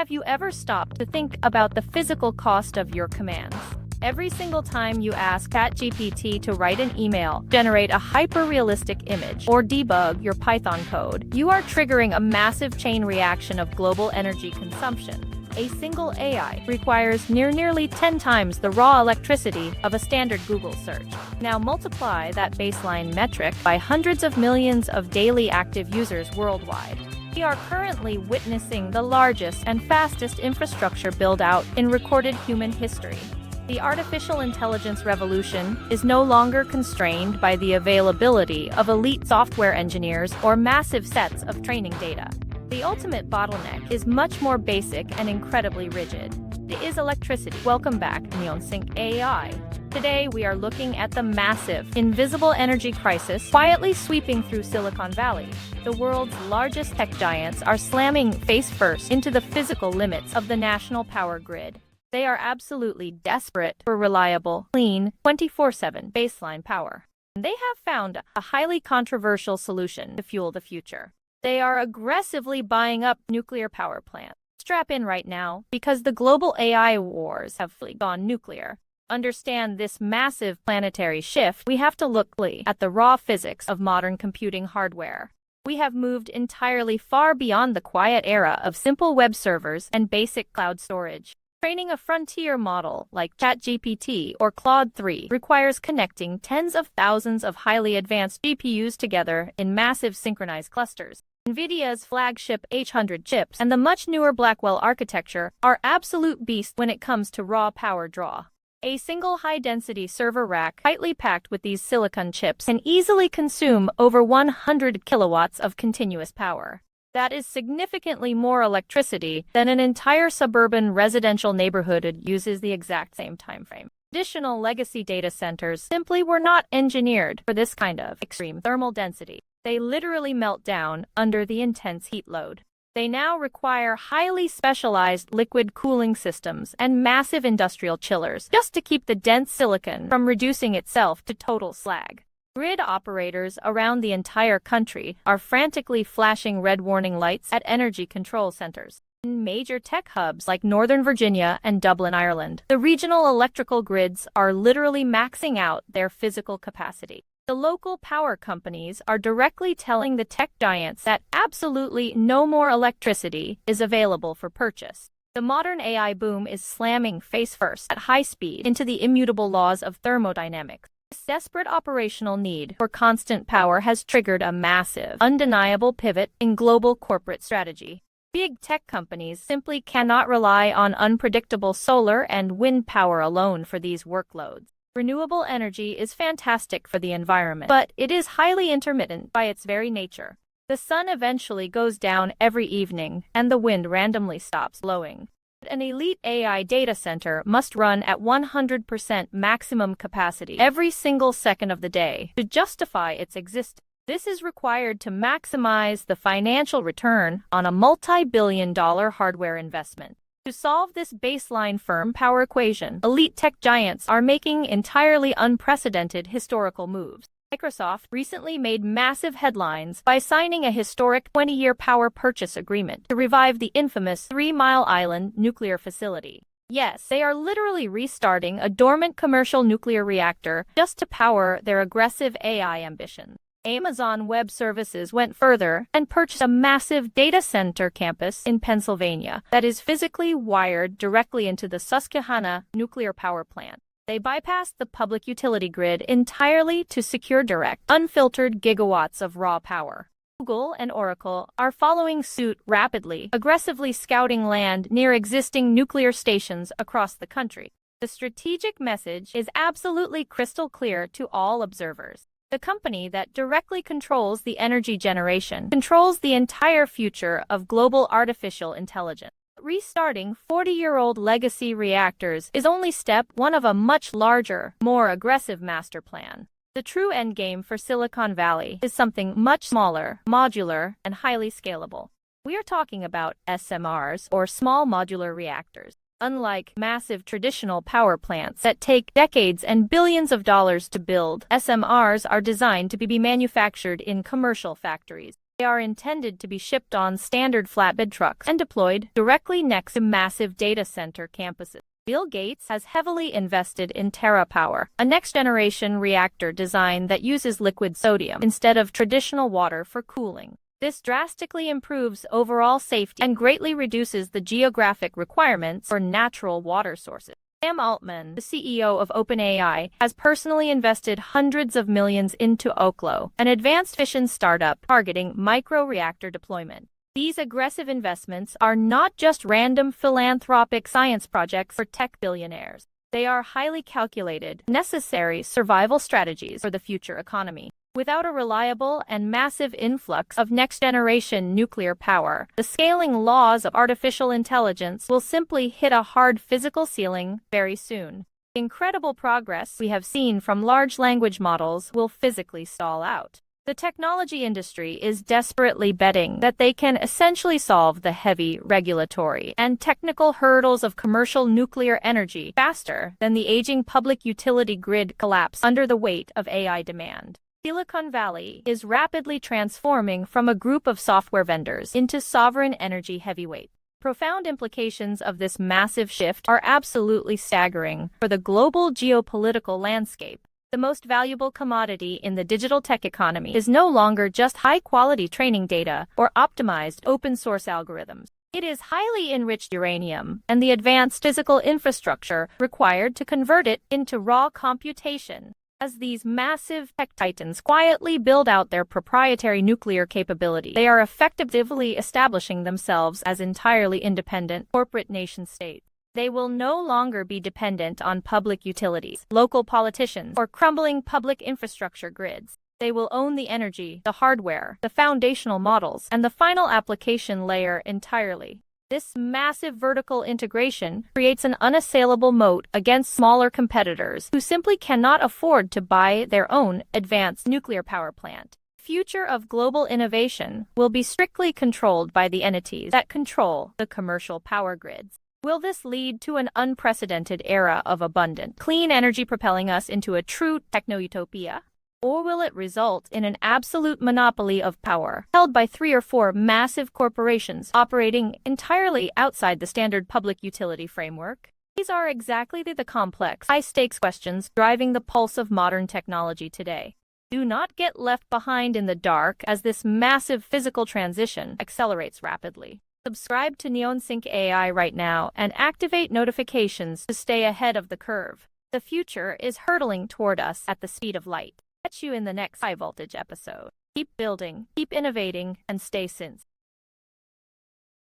Have you ever stopped to think about the physical cost of your commands? Every single time you ask ChatGPT to write an email, generate a hyper-realistic image, or debug your Python code, you are triggering a massive chain reaction of global energy consumption. A single AI requires nearly 10 times the raw electricity of a standard Google search. Now multiply that baseline metric by hundreds of millions of daily active users worldwide. We are currently witnessing the largest and fastest infrastructure build-out in recorded human history. The artificial intelligence revolution is no longer constrained by the availability of elite software engineers or massive sets of training data. The ultimate bottleneck is much more basic and incredibly rigid. It is electricity. Welcome back to NeonSync AI. Today we are looking at the massive, invisible energy crisis quietly sweeping through Silicon Valley. The world's largest tech giants are slamming face first into the physical limits of the national power grid. They are absolutely desperate for reliable, clean, 24/7 baseline power. They have found a highly controversial solution to fuel the future. They are aggressively buying up nuclear power plants. Strap in right now, because the global AI wars have gone nuclear. Understand this massive planetary shift, we have to look at the raw physics of modern computing hardware. We have moved entirely far beyond the quiet era of simple web servers and basic cloud storage. Training a frontier model like ChatGPT or Claude 3 requires connecting tens of thousands of highly advanced GPUs together in massive synchronized clusters. NVIDIA's flagship H100 chips and the much newer Blackwell architecture are absolute beasts when it comes to raw power draw. A single high-density server rack tightly packed with these silicon chips can easily consume over 100 kilowatts of continuous power. That is significantly more electricity than an entire suburban residential neighborhood uses the exact same time frame. Traditional legacy data centers simply were not engineered for this kind of extreme thermal density. They literally melt down under the intense heat load. They now require highly specialized liquid cooling systems and massive industrial chillers just to keep the dense silicon from reducing itself to total slag. Grid operators around the entire country are frantically flashing red warning lights at energy control centers. In major tech hubs like Northern Virginia and Dublin, Ireland, the regional electrical grids are literally maxing out their physical capacity. The local power companies are directly telling the tech giants that absolutely no more electricity is available for purchase. The modern AI boom is slamming face first at high speed into the immutable laws of thermodynamics. This desperate operational need for constant power has triggered a massive, undeniable pivot in global corporate strategy. Big tech companies simply cannot rely on unpredictable solar and wind power alone for these workloads. Renewable energy is fantastic for the environment, but it is highly intermittent by its very nature. The sun eventually goes down every evening, and the wind randomly stops blowing. An elite AI data center must run at 100% maximum capacity every single second of the day to justify its existence. This is required to maximize the financial return on a multi-billion-dollar hardware investment. To solve this baseline firm power equation, elite tech giants are making entirely unprecedented historical moves. Microsoft recently made massive headlines by signing a historic 20-year power purchase agreement to revive the infamous 3 Mile Island nuclear facility. Yes, they are literally restarting a dormant commercial nuclear reactor just to power their aggressive AI ambitions. Amazon Web Services went further and purchased a massive data center campus in Pennsylvania that is physically wired directly into the Susquehanna nuclear power plant. They bypassed the public utility grid entirely to secure direct, unfiltered gigawatts of raw power. Google and Oracle are following suit rapidly, aggressively scouting land near existing nuclear stations across the country. The strategic message is absolutely crystal clear to all observers. The company that directly controls the energy generation controls the entire future of global artificial intelligence. Restarting 40-year-old legacy reactors is only step one of a much larger, more aggressive master plan. The true endgame for Silicon Valley is something much smaller, modular, and highly scalable. We are talking about SMRs, or small modular reactors. Unlike massive traditional power plants that take decades and billions of dollars to build, SMRs are designed to be manufactured in commercial factories. They are intended to be shipped on standard flatbed trucks and deployed directly next to massive data center campuses. Bill Gates has heavily invested in TerraPower, a next-generation reactor design that uses liquid sodium instead of traditional water for cooling. This drastically improves overall safety and greatly reduces the geographic requirements for natural water sources. Sam Altman, the CEO of OpenAI, has personally invested hundreds of millions into Oklo, an advanced fission startup targeting microreactor deployment. These aggressive investments are not just random philanthropic science projects for tech billionaires. They are highly calculated, necessary survival strategies for the future economy. Without a reliable and massive influx of next-generation nuclear power, the scaling laws of artificial intelligence will simply hit a hard physical ceiling very soon. The incredible progress we have seen from large language models will physically stall out. The technology industry is desperately betting that they can essentially solve the heavy regulatory and technical hurdles of commercial nuclear energy faster than the aging public utility grid collapse under the weight of AI demand. Silicon Valley is rapidly transforming from a group of software vendors into sovereign energy heavyweight. Profound implications of this massive shift are absolutely staggering for the global geopolitical landscape. The most valuable commodity in the digital tech economy is no longer just high-quality training data or optimized open-source algorithms. It is highly enriched uranium and the advanced physical infrastructure required to convert it into raw computation. As these massive tech titans quietly build out their proprietary nuclear capability, they are effectively establishing themselves as entirely independent corporate nation-states. They will no longer be dependent on public utilities, local politicians, or crumbling public infrastructure grids. They will own the energy, the hardware, the foundational models, and the final application layer entirely. This massive vertical integration creates an unassailable moat against smaller competitors who simply cannot afford to buy their own advanced nuclear power plant. The future of global innovation will be strictly controlled by the entities that control the commercial power grids. Will this lead to an unprecedented era of abundant, clean energy propelling us into a true techno-utopia? Or will it result in an absolute monopoly of power, held by 3 or 4 massive corporations operating entirely outside the standard public utility framework? These are exactly the complex, high-stakes questions driving the pulse of modern technology today. Do not get left behind in the dark as this massive physical transition accelerates rapidly. Subscribe to NeonSync AI right now and activate notifications to stay ahead of the curve. The future is hurtling toward us at the speed of light. Catch you in the next high voltage episode. Keep building, keep innovating, and stay sync.